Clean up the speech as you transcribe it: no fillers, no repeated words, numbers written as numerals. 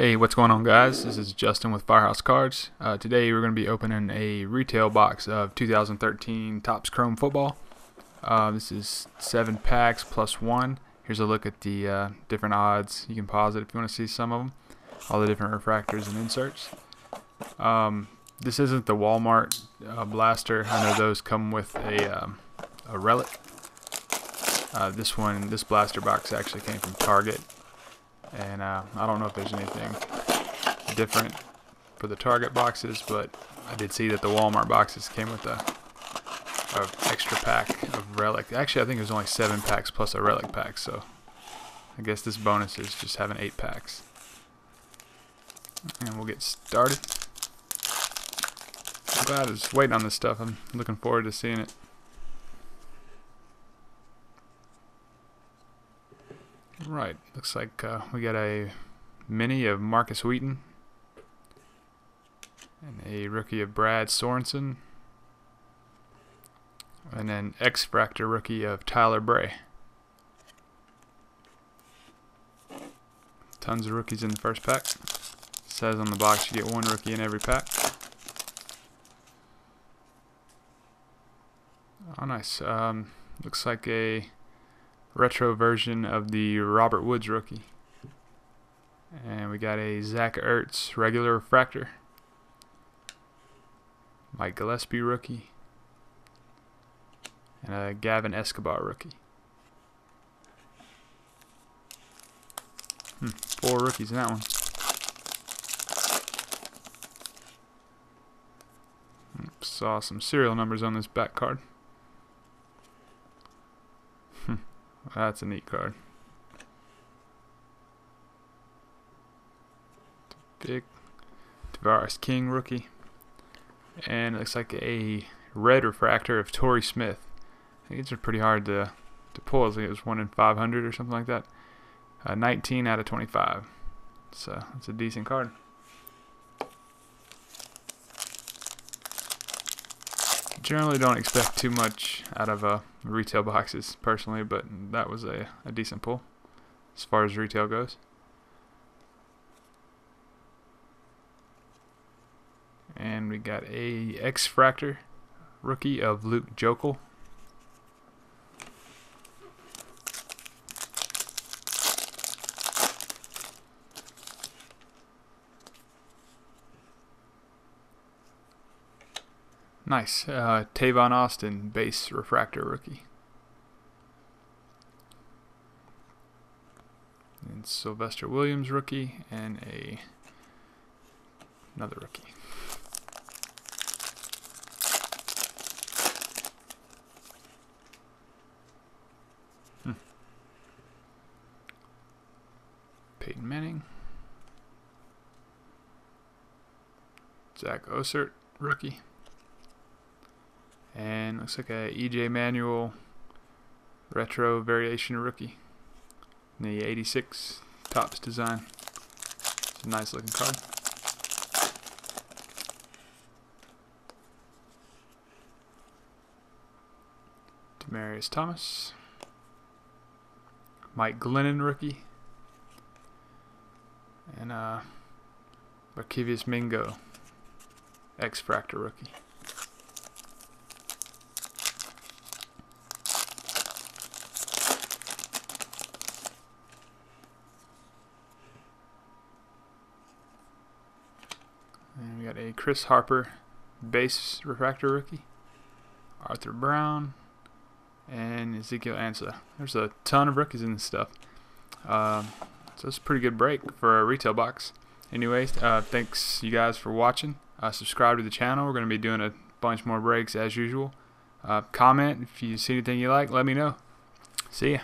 Hey, what's going on, guys? This is Justin with Firehouse Cards. Today we're going to be opening a retail box of 2013 Topps Chrome Football. This is 7 packs plus 1. Here's a look at the different odds. You can pause it if you want to see some of them. All the different refractors and inserts. This isn't the Walmart blaster. I know those come with a relic. This blaster box actually came from Target. And I don't know if there's anything different for the Target boxes, but I did see that the Walmart boxes came with a extra pack of relic. Actually, I think it was only 7 packs plus a relic pack, so I guess this bonus is just having 8 packs. And we'll get started. I'm glad I was waiting on this stuff. I'm looking forward to seeing it. Right, looks like we got a mini of Marcus Wheaton and a rookie of Brad Sorensen and an X-fractor rookie of Tyler Bray. Tons of rookies in the first pack. Says on the box you get 1 rookie in every pack. Oh, nice. Looks like a retro version of the Robert Woods rookie. And we got a Zach Ertz regular refractor. Mike Gillespie rookie. And a Gavin Escobar rookie. 4 rookies in that one. Saw some serial numbers on this back card. That's a neat card. Big Tavares King rookie. And it looks like a red refractor of Torrey Smith. I think these are pretty hard to pull. I think it was 1 in 500 or something like that. 19 out of 25. So that's a decent card. Generally don't expect too much out of retail boxes personally, but that was a decent pull as far as retail goes. And we got a X-fractor rookie of Luke Jokel. Nice. Tavon Austin base refractor rookie. And Sylvester Williams rookie and another rookie. Peyton Manning. Zach Osert rookie. And looks like a E.J. Manuel retro variation rookie in the 86 Topps design. It's a nice looking card. Demaryius Thomas. Mike Glennon rookie. And Barkevious Mingo X-fractor rookie. And we got a Chris Harper base refractor rookie, Arthur Brown, and Ezekiel Ansah. There's a ton of rookies in this stuff. So it's a pretty good break for a retail box. Anyways, thanks you guys for watching. Subscribe to the channel. We're going to be doing a bunch more breaks as usual. Comment if you see anything you like. Let me know. See ya.